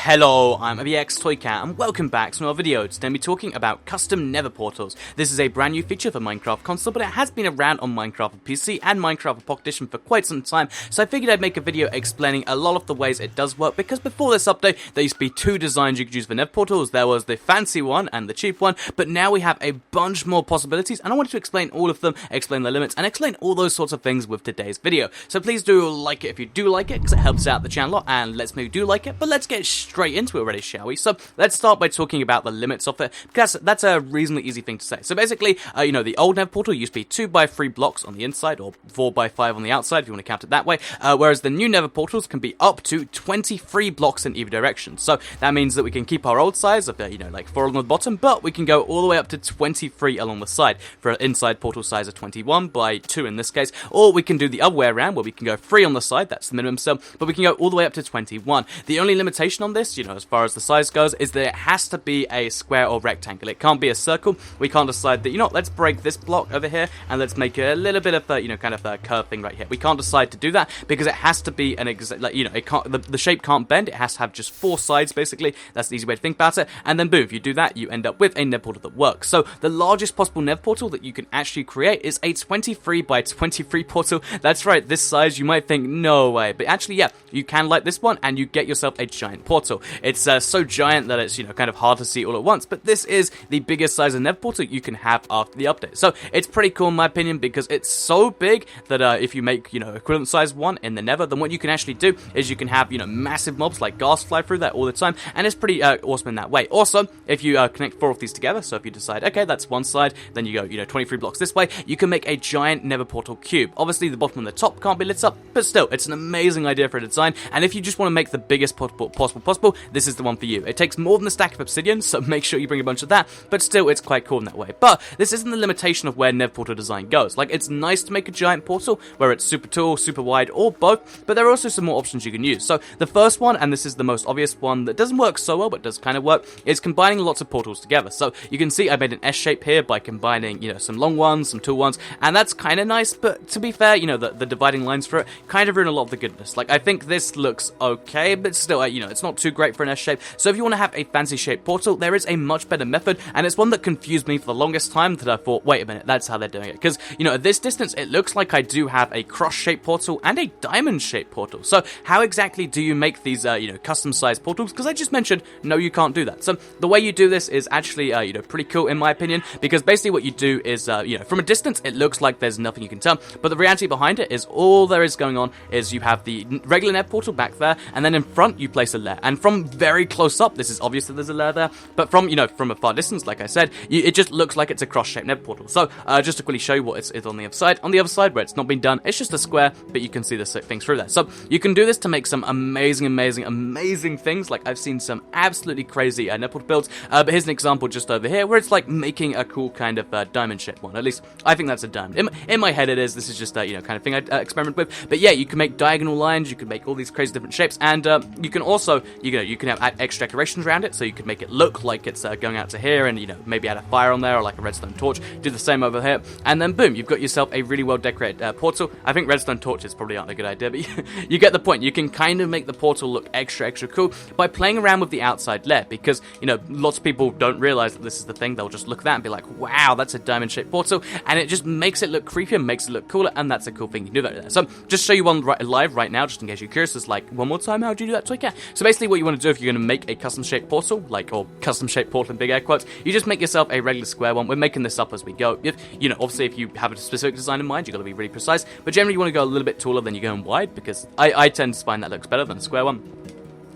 Hello, I'm Toycat and welcome back to another video. Today we're talking about custom nether portals. This is a brand new feature for Minecraft console, but it has been around on Minecraft PC and Minecraft Pocket Edition for quite some time, so I figured I'd make a video explaining a lot of the ways it does work, because before this update, there used to be two designs you could use for nether portals. There was the fancy one and the cheap one, but now we have a bunch more possibilities, and I wanted to explain all of them, explain the limits, and explain all those sorts of things with today's video. So please do like it if you do like it, because it helps out the channel a lot, and lets me know you do like it, but let's get straight into it already, shall we? So let's start by talking about the limits of it, because that's a reasonably easy thing to say. So basically, the old nether portal used to be 2x3 blocks on the inside, or 4x5 on the outside, if you want to count it that way, whereas the new nether portals can be up to 23 blocks in either direction. So that means that we can keep our old size of, like 4 along the bottom, but we can go all the way up to 23 along the side, for an inside portal size of 21 by 2 in this case, or we can do the other way around, where we can go 3 on the side, that's the minimum sum, but we can go all the way up to 21. The only limitation on this, as far as the size goes, is that it has to be a square or rectangle. It can't be a circle. We can't decide that, let's break this block over here and let's make a little bit of a, kind of a curve thing right here. We can't decide to do that because it has to be an exact, it can't, the shape can't bend. It has to have just 4 sides, basically. That's the easy way to think about it. And then boom, if you do that, you end up with a nether portal that works. So the largest possible nether portal that you can actually create is a 23 by 23 portal. That's right, this size, you might think, no way. But actually, yeah, you can like this one and you get yourself a giant portal. It's so giant that it's, kind of hard to see all at once, but this is the biggest size of nether portal you can have after the update. So it's pretty cool in my opinion, because it's so big that if you make, equivalent size one in the nether, then what you can actually do is you can have, massive mobs like ghast fly through that all the time, and it's pretty awesome in that way. Also, if you connect 4 of these together, so if you decide, okay, that's one side, then you go, 23 blocks this way, you can make a giant nether portal cube. Obviously, the bottom and the top can't be lit up, but still, it's an amazing idea for a design, and if you just want to make the biggest possible, this is the one for you. It takes more than a stack of obsidian, so make sure you bring a bunch of that, but still, it's quite cool in that way. But this isn't the limitation of where nether portal design goes. Like, it's nice to make a giant portal, where it's super tall, super wide, or both, but there are also some more options you can use. So, the first one, and this is the most obvious one that doesn't work so well, but does kind of work, is combining lots of portals together. So, you can see I made an S shape here by combining, some long ones, some tall ones, and that's kind of nice, but to be fair, the dividing lines for it kind of ruin a lot of the goodness. Like, I think this looks okay, but still, it's not too great for an S shape. So if you want to have a fancy shaped portal, there is a much better method, and it's one that confused me for the longest time, that I thought, wait a minute, that's how they're doing it. Because, at this distance, it looks like I do have a cross-shaped portal and a diamond-shaped portal. So how exactly do you make these, custom-sized portals? Because I just mentioned, no, you can't do that. So the way you do this is actually, pretty cool in my opinion, because basically what you do is, from a distance, it looks like there's nothing you can tell, but the reality behind it is all there is going on is you have the regular nether portal back there, and then in front, you place a layer. And from very close up, this is obvious that there's a layer there, but from, from a far distance, like I said, it just looks like it's a cross-shaped nether portal. So, just to quickly show you what it's on the other side. On the other side, where it's not been done, it's just a square, but you can see the things through there. So, you can do this to make some amazing things. Like, I've seen some absolutely crazy nether portal builds, but here's an example just over here, where it's like making a cool kind of diamond-shaped one. At least, I think that's a diamond. In my head it is. This is just a, kind of thing I experiment with. But yeah, you can make diagonal lines, you can make all these crazy different shapes, and you can also, you can have extra decorations around it, so you can make it look like it's going out to here, and maybe add a fire on there, or like a redstone torch, do the same over here, and then boom, you've got yourself a really well decorated portal. I think redstone torches probably aren't a good idea, but you get the point. You can kind of make the portal look extra cool by playing around with the outside layer, because, lots of people don't realize that this is the thing. They'll just look at that and be like, wow, that's a diamond-shaped portal, and it just makes it look creepier, makes it look cooler, and that's a cool thing you can do that there. So, just show you one live right now, just in case you're curious. It's like, one more time, how do you do that, Toycat? So basically what you want to do if you're going to make a custom-shaped portal, or custom-shaped portal in big air quotes, you just make yourself a regular square one. We're making this up as we go. If, obviously if you have a specific design in mind, you've got to be really precise, but generally you want to go a little bit taller than you're going wide, because I tend to find that looks better than a square one.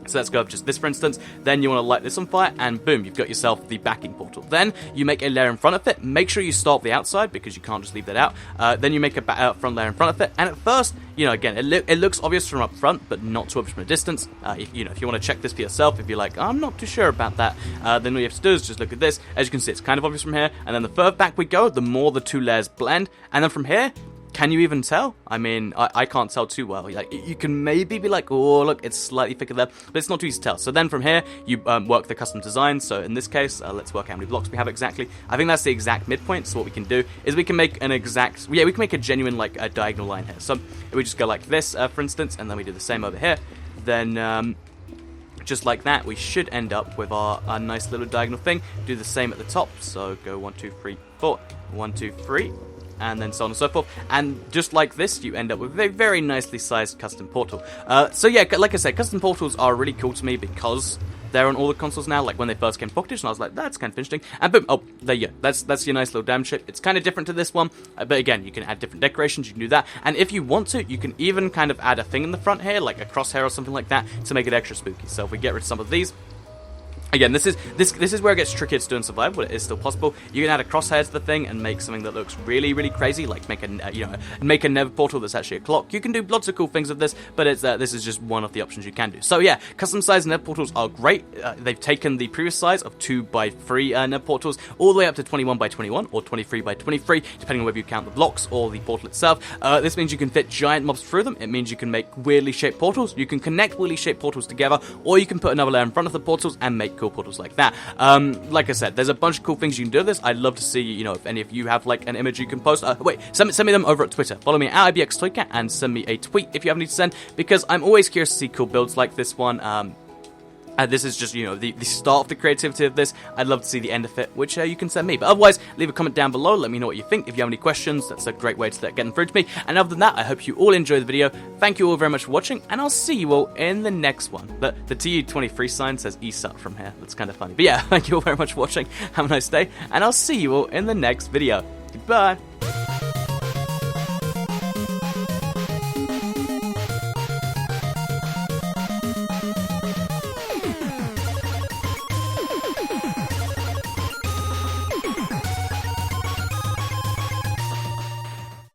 So let's go with just this, for instance. Then you want to light this on fire, and boom, you've got yourself the backing portal. Then you make a layer in front of it. Make sure you start the outside, because you can't just leave that out. Then you make a front layer in front of it, and at first, again, it looks obvious from up front, but not too obvious from a distance. If you want to check this for yourself, if you're like, I'm not too sure about that, then all you have to do is just look at this. As you can see, it's kind of obvious from here, and then the further back we go, the more the two layers blend, and then from here, can you even tell? I mean, I can't tell too well. Like, you can maybe be like, oh, look, it's slightly thicker there, but it's not too easy to tell. So then from here, you work the custom design. So in this case, let's work out how many blocks we have exactly. I think that's the exact midpoint. So what we can do is we can make an exact, we can make a genuine, like, a diagonal line here. So if we just go like this, for instance, and then we do the same over here, then just like that, we should end up with our nice little diagonal thing. Do the same at the top, so go 1, 2, 3, 4, 1, 2, 3, and then so on and so forth. And just like this, you end up with a very nicely sized custom portal. So yeah, like I said, custom portals are really cool to me because they're on all the consoles now. Like when they first came to Pocket Edition, I was like, that's kind of interesting. And boom, oh, there you go. That's your nice little damn ship. It's kind of different to this one, but again, you can add different decorations. You can do that, and if you want to, you can even kind of add a thing in the front here, like a crosshair or something like that, to make it extra spooky. So if we get rid of some of these. Again, this is where it gets trickier to do in survival, but it is still possible. You can add a crosshair to the thing and make something that looks really, really crazy, like make a nether portal that's actually a clock. You can do lots of cool things with this, but this is just one of the options you can do. So yeah, custom size nether portals are great. They've taken the previous size of 2x3 nether portals all the way up to 21x21 or 23x23, depending on whether you count the blocks or the portal itself. This means you can fit giant mobs through them. It means you can make weirdly shaped portals. You can connect weirdly shaped portals together, or you can put another layer in front of the portals and make cool portals like that. Like I said, there's a bunch of cool things you can do with this. I'd love to see, if any of you have like an image you can post. Wait, send me them over at Twitter. Follow me at IBXToyCat and send me a tweet if you have any to send, because I'm always curious to see cool builds like this one. This is just, the start of the creativity of this. I'd love to see the end of it, which you can send me. But otherwise, leave a comment down below. Let me know what you think. If you have any questions, that's a great way to get them through to me. And other than that, I hope you all enjoy the video. Thank you all very much for watching, and I'll see you all in the next one. The TU23 sign says ESUT from here. That's kind of funny. But yeah, thank you all very much for watching. Have a nice day, and I'll see you all in the next video. Goodbye.